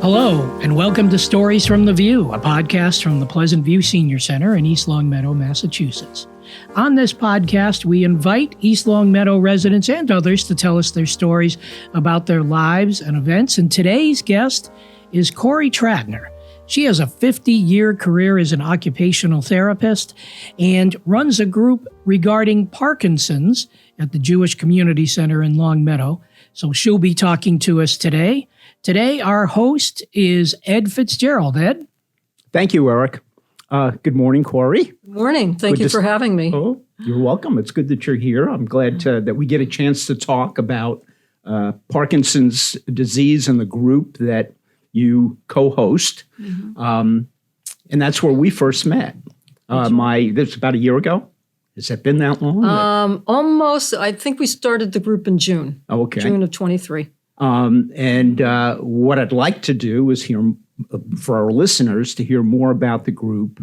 Hello, and welcome to Stories from the View, a podcast from the Pleasant View Senior Center in East Longmeadow, Massachusetts. On this podcast, we invite East Longmeadow residents and others to tell us their stories about their lives and events, and today's guest is Corrie Trattner. She has a 50-year career as an occupational therapist and runs a group regarding Parkinson's at the Jewish Community Center in Longmeadow. So she'll be talking to us today. Today, our host is Ed Fitzgerald. Ed? Thank you, Eric. Good morning, Corrie. Good morning. Thank you for having me. Oh, you're welcome. It's good that you're here. I'm glad that we get a chance to talk about Parkinson's disease and the group that you co-host. Mm-hmm. And that's where we first met. This was about a year ago. Has that been that long? Almost. I think we started the group in June. Oh, okay. June of 23. And what I'd like to do is hear, for our listeners, to hear more about the group,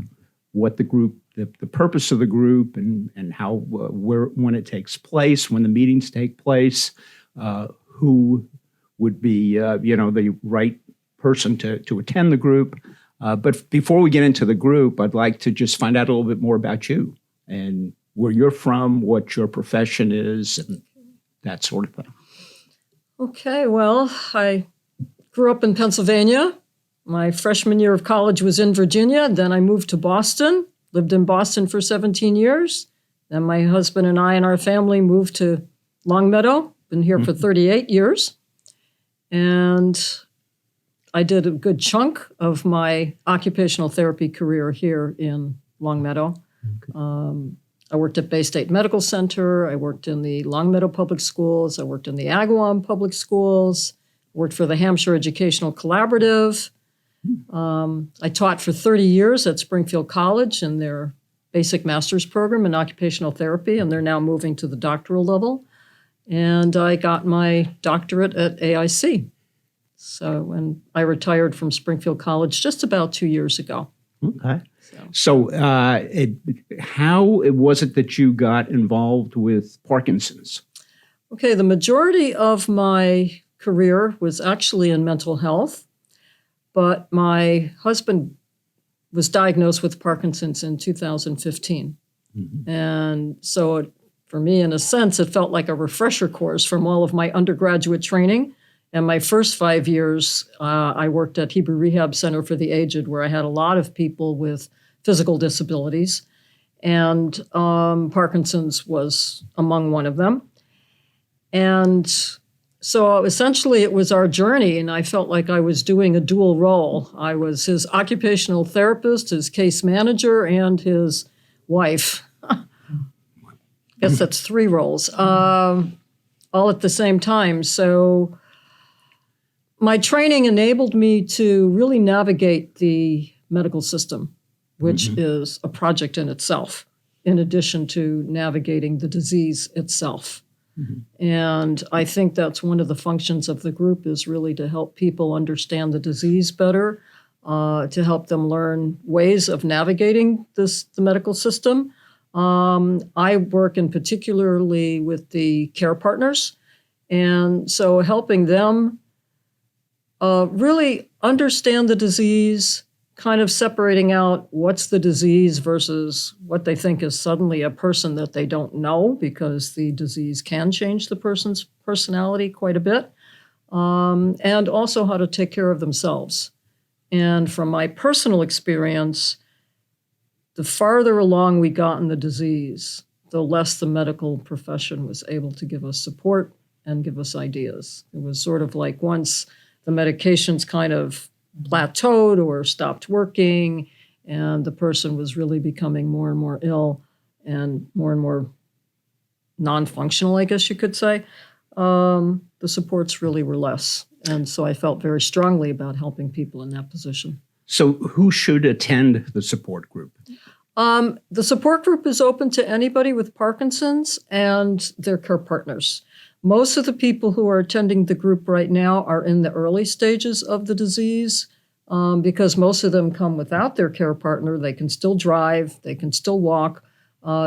what the group, the purpose of the group, and how, when it takes place, when the meetings take place, who would be, the right person to attend the group. But before we get into the group, I'd like to just find out a little bit more about you and where you're from, what your profession is, and that sort of thing. Okay, well, I grew up in Pennsylvania. My freshman year of college was in Virginia. Then I moved to Boston, lived in Boston for 17 years. Then my husband and I and our family moved to Longmeadow, been here for 38 years. And I did a good chunk of my occupational therapy career here in Longmeadow. Okay. I worked at Bay State Medical Center. I worked in the Longmeadow Public Schools. I worked in the Agawam Public Schools. Worked for the Hampshire Educational Collaborative. I taught for 30 years at Springfield College in their basic master's program in occupational therapy, and they're now moving to the doctoral level. And I got my doctorate at AIC. And I retired from Springfield College just about 2 years ago. Okay. So how was it that you got involved with Parkinson's? Okay, the majority of my career was actually in mental health, but my husband was diagnosed with Parkinson's in 2015. Mm-hmm. And so for me, in a sense, it felt like a refresher course from all of my undergraduate training. And my first 5 years, I worked at Hebrew Rehab Center for the Aged, where I had a lot of people with physical disabilities, and Parkinson's was among one of them. And so essentially it was our journey, and I felt like I was doing a dual role. I was his occupational therapist, his case manager, and his wife. I guess that's 3 roles, all at the same time. So my training enabled me to really navigate the medical system, which is a project in itself, in addition to navigating the disease itself. Mm-hmm. And I think that's one of the functions of the group, is really to help people understand the disease better, to help them learn ways of navigating the medical system. I work in particularly with the care partners, and so helping them really understand the disease, kind of separating out what's the disease versus what they think is suddenly a person that they don't know, because the disease can change the person's personality quite a bit, and also how to take care of themselves. And from my personal experience, the farther along we got in the disease, the less the medical profession was able to give us support and give us ideas. It was sort of like once the medications kind of plateaued or stopped working, and the person was really becoming more and more ill and more non-functional, I guess you could say, the supports really were less. And so I felt very strongly about helping people in that position. So who should attend the support group? The support group is open to anybody with Parkinson's and their care partners. Most of the people who are attending the group right now are in the early stages of the disease, because most of them come without their care partner. They can still drive, they can still walk.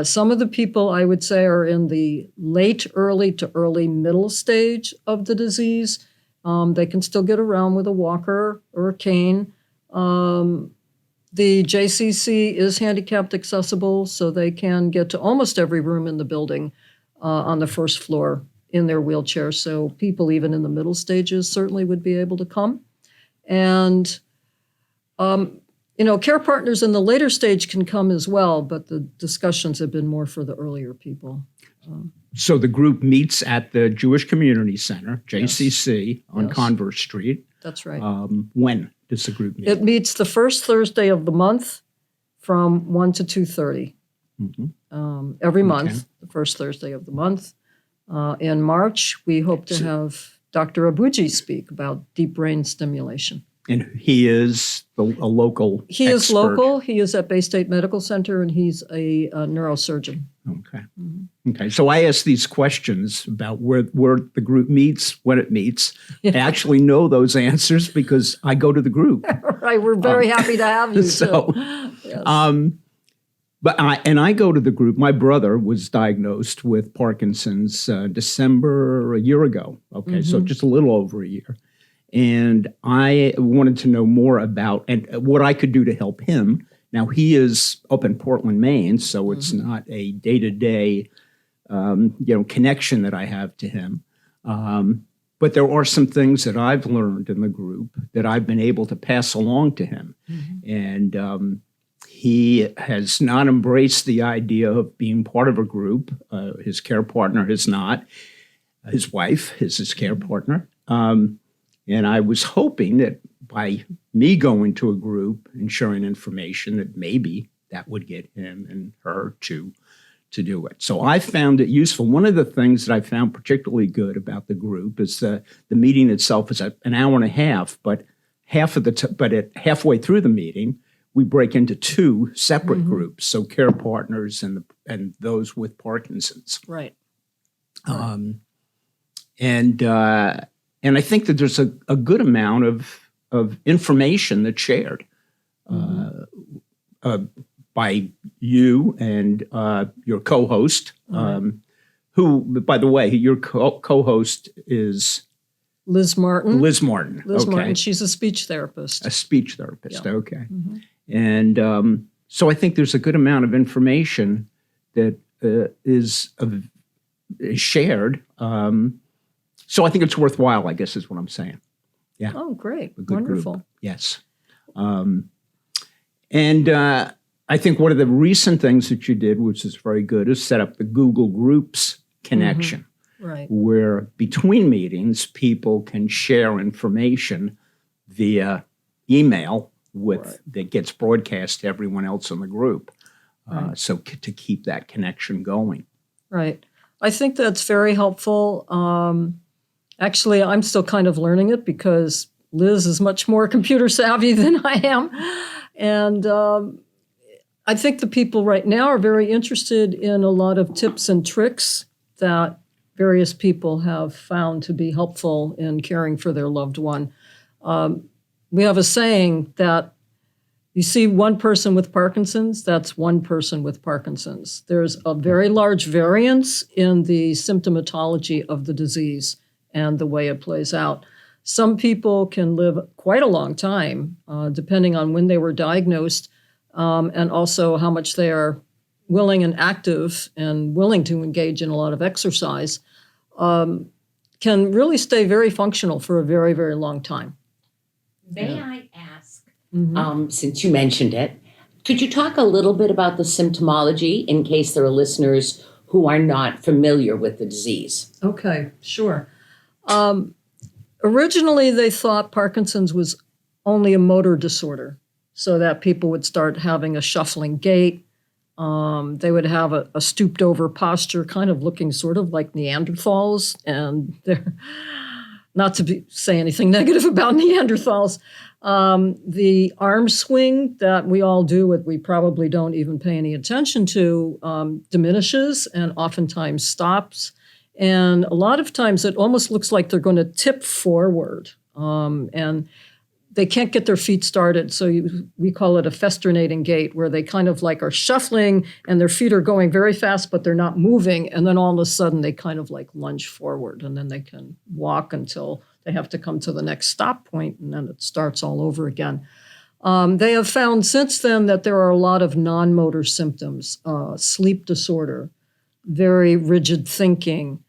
Some of the people, I would say, are in the late early to early middle stage of the disease, They can still get around with a walker or a cane. The JCC is handicapped accessible, so they can get to almost every room in the building on the first floor in their wheelchair. So people even in the middle stages certainly would be able to come. And, care partners in the later stage can come as well, but the discussions have been more for the earlier people. So the group meets at the Jewish Community Center, JCC, on Yes. Converse Street. That's right. When does the group meet? It meets the first Thursday of the month from 1 to 2:30. Every month, the first Thursday of the month. In March, we hope to have Dr. Abuji speak about deep brain stimulation. And he is a local He is expert. local. He is at Bay State Medical Center, and he's a neurosurgeon. Okay. Okay. So I asked these questions about where the group meets, when it meets. I actually know those answers because I go to the group. Right. We're very happy to have you. So, too. Yes. But I go to the group. My brother was diagnosed with Parkinson's December a year ago. Okay, so just a little over a year. And I wanted to know more about and what I could do to help him. Now, he is up in Portland, Maine, so it's not a day-to-day connection that I have to him. But there are some things that I've learned in the group that I've been able to pass along to him. And he has not embraced the idea of being part of a group. His care partner has not. His wife is his care partner. And I was hoping that by me going to a group and sharing information, that maybe that would get him and her to do it. So I found it useful. One of the things that I found particularly good about the group is the meeting itself is an hour and a half, but halfway through the meeting, we break into two separate groups, so care partners and those with Parkinson's. Right. And I think that there's a good amount of information that's shared by you and your co-host, who, by the way, your co-host is Liz Martin. Liz Martin. Liz Okay. Martin. She's a speech therapist. A speech therapist. Yeah. Okay. And so I think there's a good amount of information that is shared. So I think it's worthwhile, I guess, is what I'm saying. Yeah. Oh, great. A good Wonderful. group. Yes. And I think one of the recent things that you did, which is very good, is set up the Google Groups connection, Right. where between meetings, people can share information via email that gets broadcast to everyone else in the group. So to keep that connection going. Right. I think that's very helpful. Actually, I'm still kind of learning it because Liz is much more computer savvy than I am. And I think the people right now are very interested in a lot of tips and tricks that various people have found to be helpful in caring for their loved one. We have a saying that you see one person with Parkinson's, that's one person with Parkinson's. There's a very large variance in the symptomatology of the disease and the way it plays out. Some people can live quite a long time, depending on when they were diagnosed, and also how much they are willing and active and willing to engage in a lot of exercise, can really stay very functional for a very, very long time. May I ask, since you mentioned it, could you talk a little bit about the symptomology in case there are listeners who are not familiar with the disease? Okay, sure. Originally, they thought Parkinson's was only a motor disorder, so that people would start having a shuffling gait. They would have a stooped over posture, kind of looking sort of like Neanderthals. And they're not to say anything negative about Neanderthals. The arm swing that we all do, we probably don't even pay any attention to, diminishes and oftentimes stops. And a lot of times it almost looks like they're going to tip forward. And they can't get their feet started. So we call it a festernating gait, where they kind of like are shuffling and their feet are going very fast, but they're not moving. And then all of a sudden they kind of like lunge forward, and then they can walk until they have to come to the next stop point, and then it starts all over again. They have found since then that there are a lot of non-motor symptoms, sleep disorder, very rigid thinking.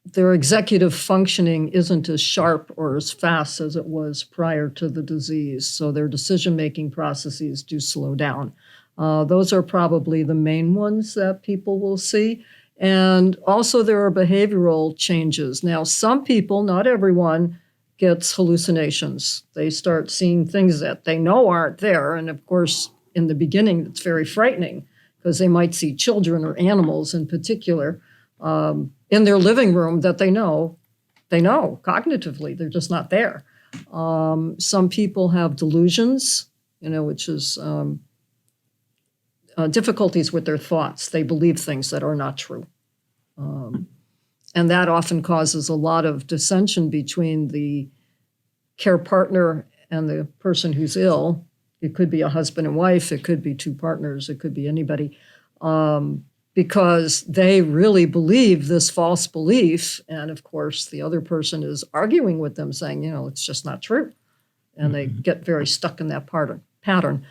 Their executive functioning isn't as sharp or as fast as it was prior to the disease, so their decision-making processes do slow down. Those are probably the main ones that people will see. And also there are behavioral changes. Now, some people, not everyone, gets hallucinations. They start seeing things that they know aren't there. And of course, in the beginning, it's very frightening because they might see children or animals in particular in their living room that they know cognitively, they're just not there. Some people have delusions, which is difficulties with their thoughts. They believe things that are not true. And that often causes a lot of dissension between the care partner and the person who's ill. It could be a husband and wife. It could be two partners. It could be anybody. Because they really believe this false belief. And of course, the other person is arguing with them saying, it's just not true. And they get very stuck in that pattern.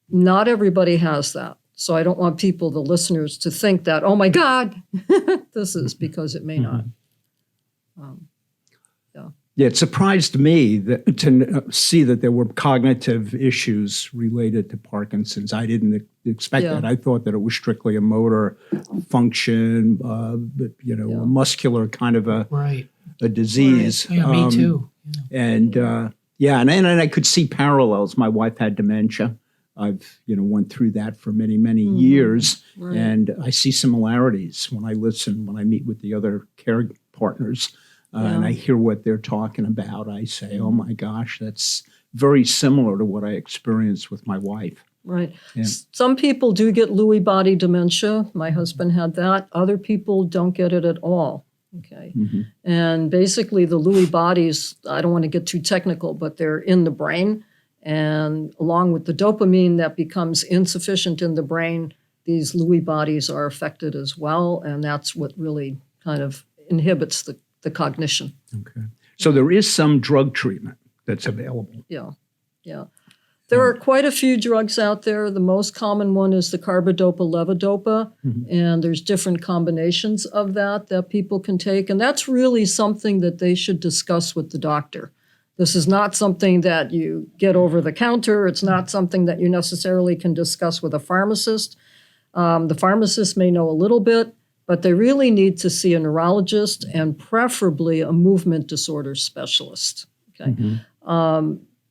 Not everybody has that. So I don't want people, the listeners, to think that, oh my God, this is, because it may not. Yeah, it surprised me to see that there were cognitive issues related to Parkinson's. I didn't expect that. I thought that it was strictly a motor function, a muscular kind of a disease. Right. Yeah, me too. And I could see parallels. My wife had dementia. I've went through that for many, many years, and I see similarities when I meet with the other care partners. And I hear what they're talking about. I say, oh my gosh, that's very similar to what I experienced with my wife. Right. Yeah. Some people do get Lewy body dementia. My husband had that. Other people don't get it at all. Okay. And basically the Lewy bodies, I don't want to get too technical, but they're in the brain. And along with the dopamine that becomes insufficient in the brain, these Lewy bodies are affected as well. And that's what really kind of inhibits the cognition. Okay. So there is some drug treatment that's available. Yeah. There are quite a few drugs out there. The most common one is the carbidopa-levodopa, and there's different combinations of that people can take. And that's really something that they should discuss with the doctor. This is not something that you get over the counter. It's not something that you necessarily can discuss with a pharmacist. The pharmacist may know a little bit, but they really need to see a neurologist and preferably a movement disorder specialist. Okay.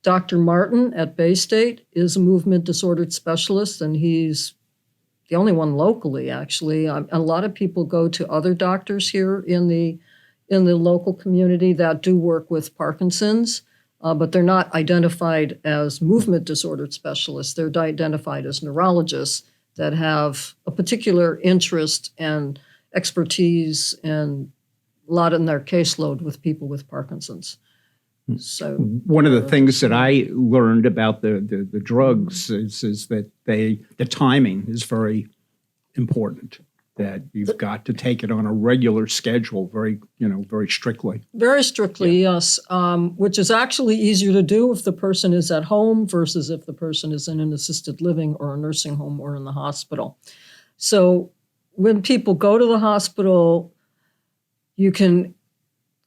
Dr. Martin at Bay State is a movement disorder specialist, and he's the only one locally, actually. A lot of people go to other doctors here in the local community that do work with Parkinson's, but they're not identified as movement disorder specialists. They're identified as neurologists that have a particular interest and expertise and a lot in their caseload with people with Parkinson's. So one of the things that I learned about the drugs is that the timing is very important. That you've got to take it on a regular schedule, very strictly. Very strictly, yes. Which is actually easier to do if the person is at home versus if the person is in an assisted living or a nursing home or in the hospital. So when people go to the hospital, you can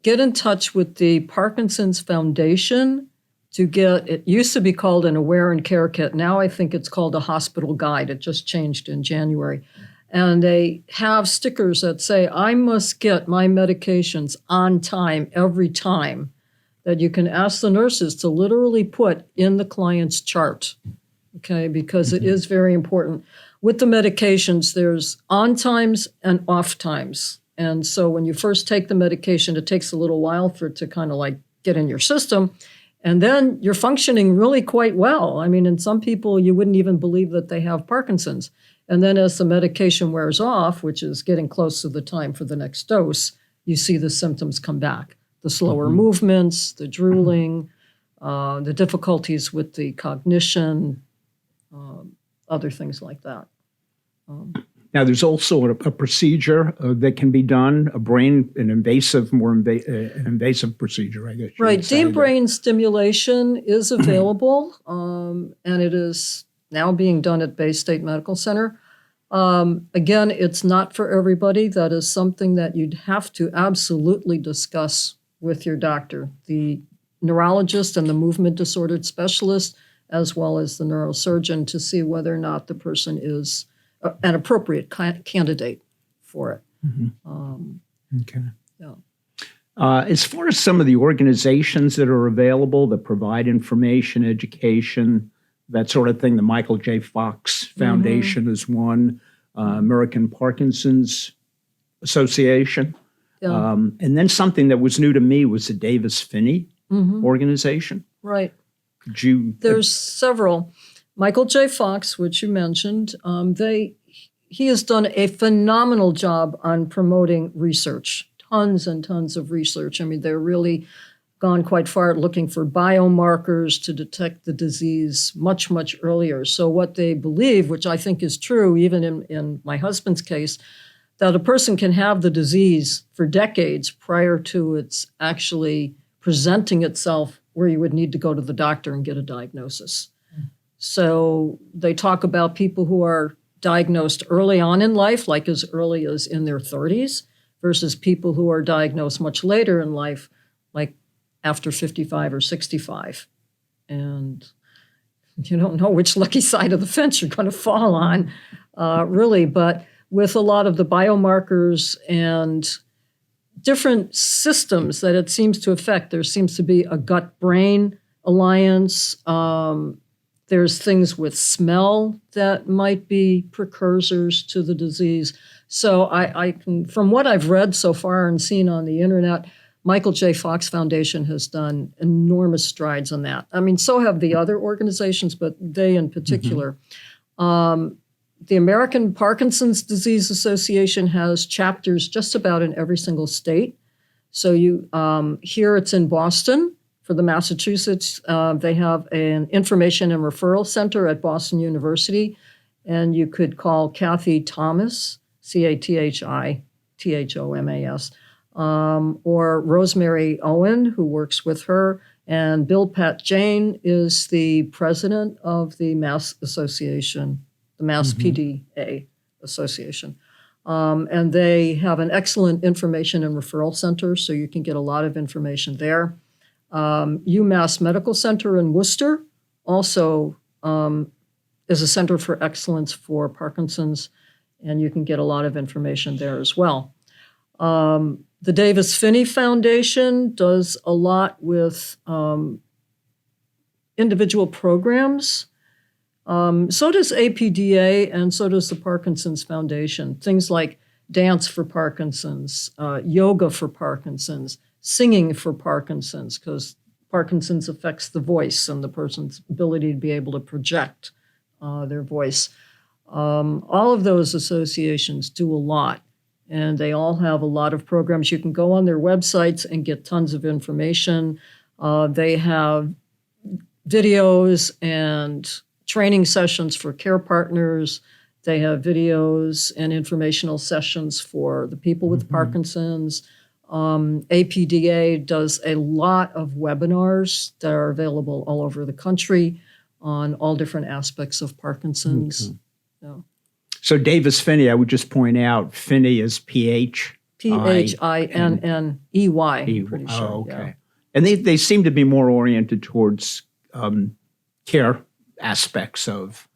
get in touch with the Parkinson's Foundation to get, it used to be called an Aware and Care Kit. Now I think it's called a hospital guide. It just changed in January. And they have stickers that say, I must get my medications on time every time, that you can ask the nurses to literally put in the client's chart, okay, because it is very important. With the medications, there's on times and off times. And so when you first take the medication, it takes a little while for it to kind of like get in your system. And then you're functioning really quite well. I mean, in some people, you wouldn't even believe that they have Parkinson's. And then as the medication wears off, which is getting close to the time for the next dose, you see the symptoms come back. The slower movements, the drooling, the difficulties with the cognition, other things like that. Now, there's also a procedure that can be done, an invasive procedure, I guess. Right. Deep brain stimulation is available, and it is now being done at Bay State Medical Center. Again, it's not for everybody. That is something that you'd have to absolutely discuss with your doctor, the neurologist and the movement disordered specialist, as well as the neurosurgeon, to see whether or not the person is an appropriate candidate for it. Okay. Yeah. As far as some of the organizations that are available that provide information, education, that sort of thing, the Michael J. Fox Foundation is one, American Parkinson's Association. Yeah. And then something that was new to me was the Davis-Finney organization. Right. Could you? There's several. Michael J. Fox, which you mentioned, he has done a phenomenal job on promoting research, tons and tons of research. I mean, they're really gone quite far at looking for biomarkers to detect the disease much, much earlier. So what they believe, which I think is true, even in my husband's case, that a person can have the disease for decades prior to its actually presenting itself where you would need to go to the doctor and get a diagnosis. So they talk about people who are diagnosed early on in life, like as early as in their 30s, versus people who are diagnosed much later in life, like after 55 or 65. And you don't know which lucky side of the fence you're going to fall on, really. But with a lot of the biomarkers and different systems that it seems to affect, there seems to be a gut-brain alliance. There's things with smell that might be precursors to the disease. So I can, from what I've read so far and seen on the internet, Michael J. Fox Foundation has done enormous strides on that. I mean, so have the other organizations, but they in particular. The American Parkinson's Disease Association has chapters just about in every single state. So here it's in Boston. For the Massachusetts, they have an information and referral center at Boston University, and you could call Kathy Thomas, CATHITHOMAS, or Rosemary Owen, who works with her, and Bill Pat Jane is the president of the Mass Association, the Mass PDA Association. And they have an excellent information and referral center, so you can get a lot of information there. UMass Medical Center in Worcester also is a center for excellence for Parkinson's, and you can get a lot of information there as well. The Davis-Finney Foundation does a lot with individual programs. So does APDA, and so does the Parkinson's Foundation. Things like dance for Parkinson's, yoga for Parkinson's, singing for Parkinson's, because Parkinson's affects the voice and the person's ability to be able to project their voice. All of those associations do a lot, and they all have a lot of programs. You can go on their websites and get tons of information. They have videos and training sessions for care partners. They have videos and informational sessions for the people with Parkinson's. APDA does a lot of webinars that are available all over the country on all different aspects of Parkinson's. Okay. Yeah. So Davis-Finney, I would just point out, Finney is P-H. P-H-I-N-N-E-Y, I'm pretty sure. Oh, okay. Yeah. And they seem to be more oriented towards care aspects of,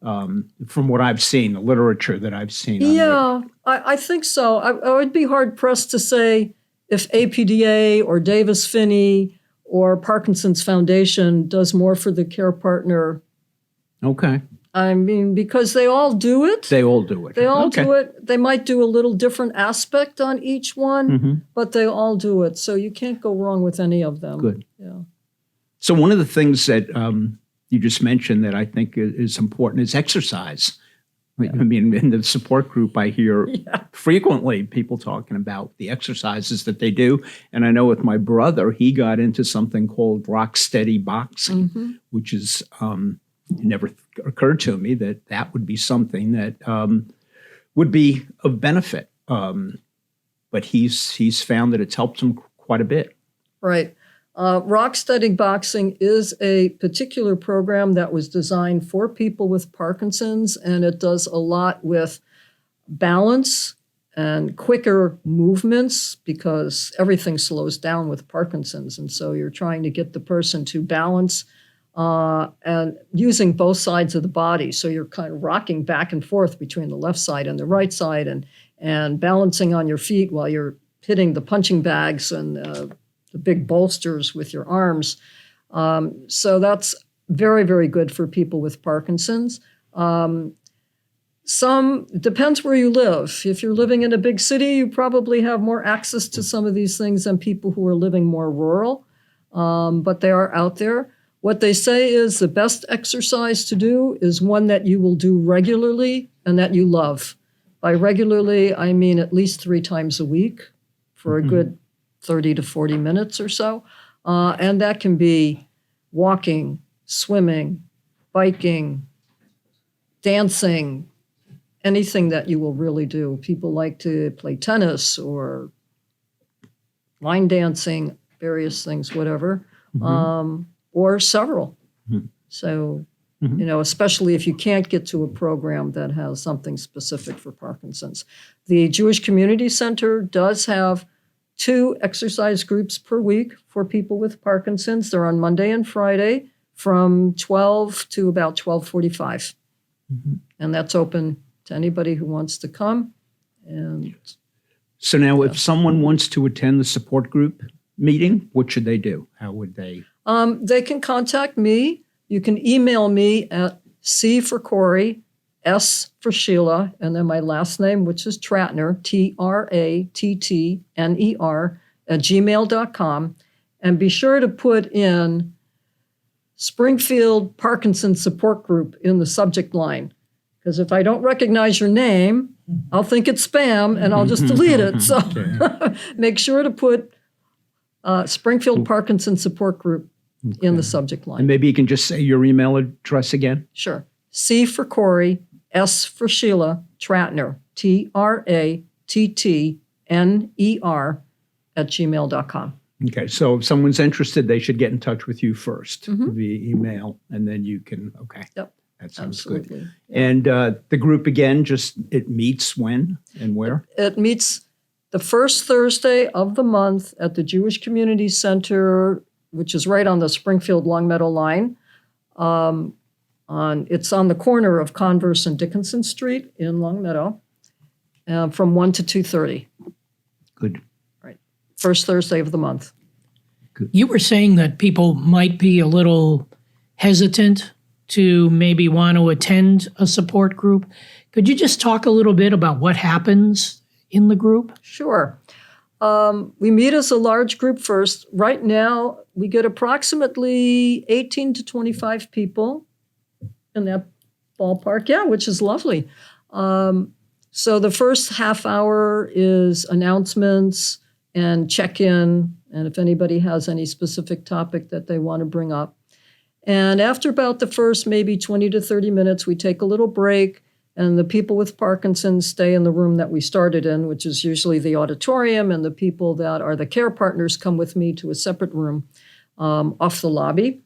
from what I've seen, the literature that I've seen. Yeah, I think so. I would be hard-pressed to say if APDA or Davis-Finney or Parkinson's Foundation does more for the care partner. Okay. I mean, because they all do it. They all do it. They all do it. They might do a little different aspect on each one, but they all do it. So you can't go wrong with any of them. Good. Yeah. So one of the things that you just mentioned that I think is important is exercise. I mean, in the support group, I hear frequently people talking about the exercises that they do. And I know with my brother, he got into something called rock steady boxing, which is, it never occurred to me that would be something that would be of benefit. But he's found that it's helped him quite a bit. Right. Rock Steady Boxing is a particular program that was designed for people with Parkinson's, and it does a lot with balance and quicker movements because everything slows down with Parkinson's. And so you're trying to get the person to balance and using both sides of the body. So you're kind of rocking back and forth between the left side and the right side and balancing on your feet while you're hitting the punching bags and the big bolsters with your arms. So that's very, very good for people with Parkinson's. It depends where you live. If you're living in a big city, you probably have more access to some of these things than people who are living more rural, but they are out there. What they say is the best exercise to do is one that you will do regularly and that you love. By regularly, I mean at least 3 times a week for a good 30 to 40 minutes or so. And that can be walking, swimming, biking, dancing, anything that you will really do. People like to play tennis or line dancing, various things, whatever, or several. So, especially if you can't get to a program that has something specific for Parkinson's. The Jewish Community Center does have 2 exercise groups per week for people with Parkinson's. They're on Monday and Friday from 12 to about 12:45. And that's open to anybody who wants to come. And so now if someone wants to attend the support group meeting, what should they do? How would they? They can contact me. You can email me at C for Corrie, S for Sheila, and then my last name, which is Trattner, Trattner, @gmail.com. And be sure to put in Springfield Parkinson Support Group in the subject line. Because if I don't recognize your name, I'll think it's spam and I'll just delete it. So make sure to put Springfield Parkinson Support Group in the subject line. And maybe you can just say your email address again. Sure. C for Corrie, S for Sheila, Trattner, Trattner, @gmail.com. Okay, so if someone's interested, they should get in touch with you first via email, and then you can, Yep. That sounds Absolutely. good. And the group, again, it meets when and where? It meets the first Thursday of the month at the Jewish Community Center, which is right on the Springfield Longmeadow line. It's on the corner of Converse and Dickinson Street in Longmeadow from 1 to 2:30. Good. Right. First Thursday of the month. Good. You were saying that people might be a little hesitant to maybe want to attend a support group. Could you just talk a little bit about what happens in the group? Sure. We meet as a large group first. Right now, we get approximately 18 to 25 people in that ballpark, which is lovely. So the first half hour is announcements and check-in, and if anybody has any specific topic that they want to bring up. And after about the first maybe 20 to 30 minutes, we take a little break, and the people with Parkinson's stay in the room that we started in, which is usually the auditorium, and the people that are the care partners come with me to a separate room off the lobby.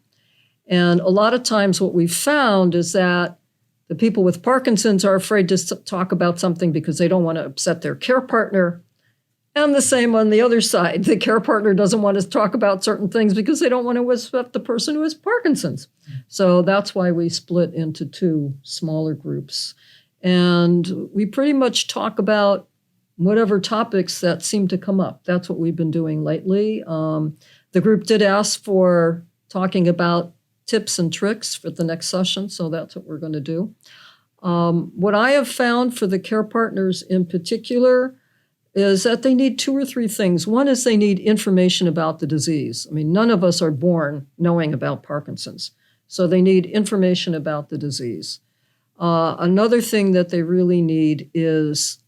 And a lot of times what we've found is that the people with Parkinson's are afraid to talk about something because they don't want to upset their care partner. And the same on the other side. The care partner doesn't want to talk about certain things because they don't want to upset the person who has Parkinson's. So that's why we split into 2 smaller groups. And we pretty much talk about whatever topics that seem to come up. That's what we've been doing lately. The group did ask for talking about tips and tricks for the next session, so that's what we're going to do. What I have found for the care partners in particular is that they need 2 or 3 things. One is they need information about the disease. I mean, none of us are born knowing about Parkinson's, so they need information about the disease. Another thing that they really need is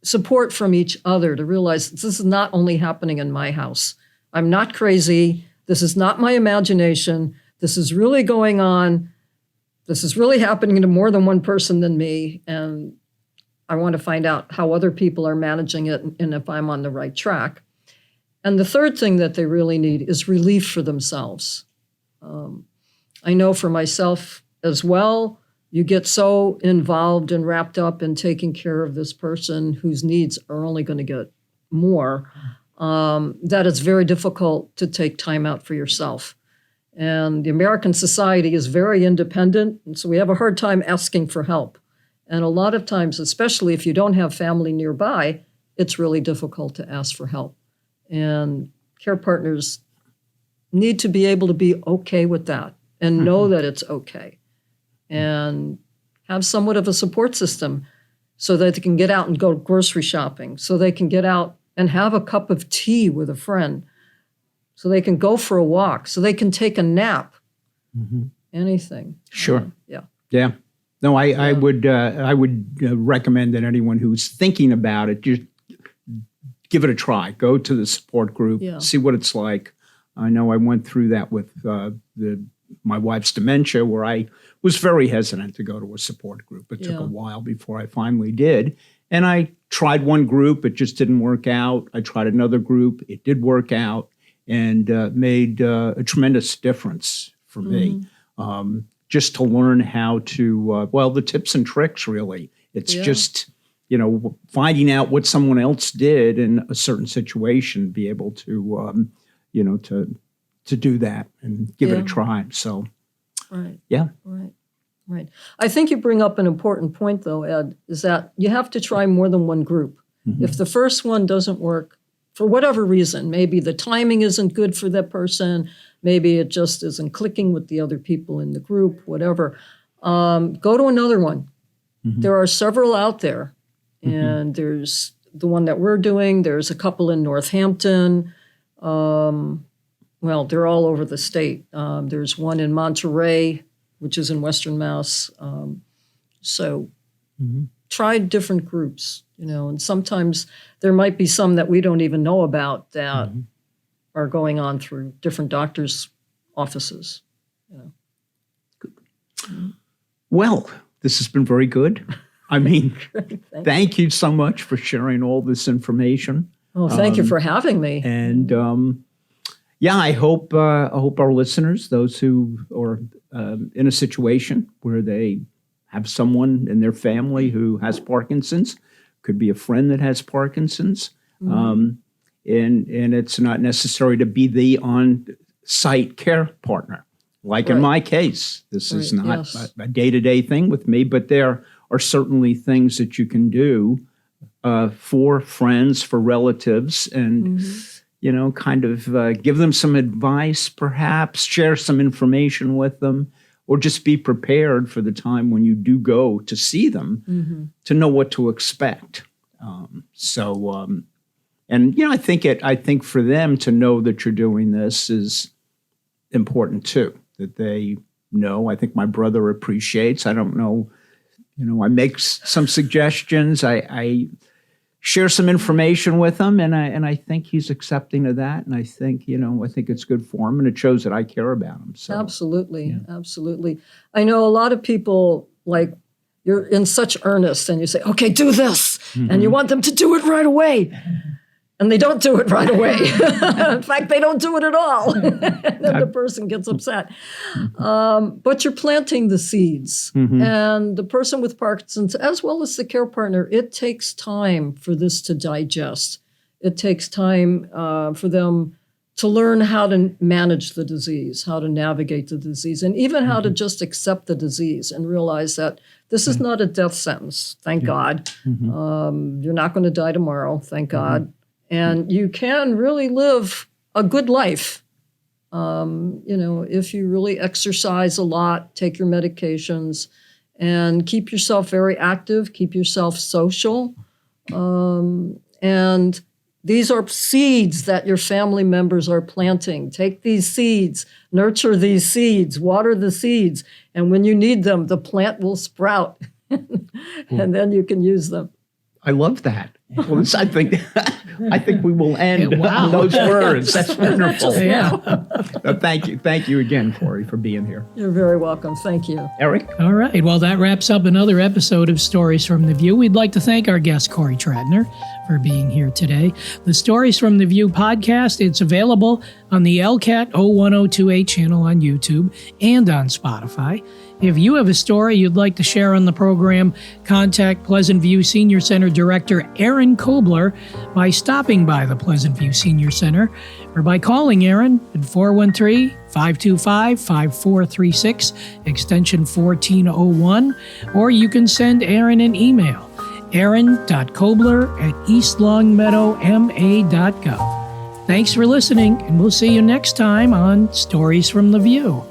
support from each other to realize this is not only happening in my house. I'm not crazy. This is not my imagination. This is really going on. This is really happening to more than one person than me. And I want to find out how other people are managing it and if I'm on the right track. And the third thing that they really need is relief for themselves. I know for myself as well, you get so involved and wrapped up in taking care of this person whose needs are only going to get more, that it's very difficult to take time out for yourself. And the American society is very independent, and so we have a hard time asking for help. And a lot of times, especially if you don't have family nearby, it's really difficult to ask for help. And care partners need to be able to be okay with that and know that it's okay, and have somewhat of a support system so that they can get out and go grocery shopping, so they can get out and have a cup of tea with a friend, so they can go for a walk, so they can take a nap, anything. Sure. Yeah. Yeah. No, I would recommend that anyone who's thinking about it, just give it a try. Go to the support group, see what it's like. I know I went through that with my wife's dementia, where I was very hesitant to go to a support group. It took a while before I finally did. And I tried one group, it just didn't work out. I tried another group, it did work out, and made a tremendous difference for me. Just to learn how to, the tips and tricks, really. It's just, finding out what someone else did in a certain situation, be able to, to do that and give it a try. So, Right. I think you bring up an important point, though, Ed, is that you have to try more than one group. If the first one doesn't work, for whatever reason, maybe the timing isn't good for that person, maybe it just isn't clicking with the other people in the group, whatever, go to another one. There are several out there, and there's the one that we're doing. There's a couple in Northampton. They're all over the state. There's one in Monterey, which is in Western Mass. Try different groups, and sometimes there might be some that we don't even know about that are going on through different doctors' offices. Well, this has been very good. I mean, thank you so much for sharing all this information. Oh, thank you for having me. And I hope our listeners, those who are in a situation where they have someone in their family who has Parkinson's, could be a friend that has Parkinson's, and it's not necessary to be the on-site care partner. Like in my case, this is not a day-to-day thing with me, but there are certainly things that you can do for friends, for relatives, and kind of give them some advice, perhaps share some information with them, or just be prepared for the time when you do go to see them to know what to expect. I think for them to know that you're doing this is important too, that they know. I think my brother appreciates. I don't know, I make some suggestions. I share some information with him, and I think he's accepting of that. And I think, I think it's good for him, and it shows that I care about him. So absolutely. I know a lot of people, like, you're in such earnest, and you say, okay, do this, and you want them to do it right away. And they don't do it right away. In fact, they don't do it at all. And then the person gets upset. But you're planting the seeds. And the person with Parkinson's, as well as the care partner, it takes time for this to digest. It takes time for them to learn how to manage the disease, how to navigate the disease, and even how to just accept the disease and realize that this is not a death sentence, thank God. You're not going to die tomorrow, thank God. And you can really live a good life, if you really exercise a lot, take your medications, and keep yourself very active, keep yourself social. And these are seeds that your family members are planting. Take these seeds, nurture these seeds, water the seeds, and when you need them, the plant will sprout, and then you can use them. I love that. Well, I think we will end Yeah, wow. on those words. That's wonderful. Yeah. Thank you again, Corrie, for being here. You're very welcome. Thank you. Eric? All right. Well, that wraps up another episode of Stories from the View. We'd like to thank our guest, Corrie Trattner, for being here today. The Stories from the View podcast, it's available on the LCAT 01028 channel on YouTube and on Spotify. If you have a story you'd like to share on the program, contact Pleasant View Senior Center Director Erin Kobler by stopping by the Pleasant View Senior Center or by calling Erin at 413-525-5436, extension 1401, or you can send Erin an email, erin.kobler@eastlongmeadowma.gov. Thanks for listening, and we'll see you next time on Stories from the View.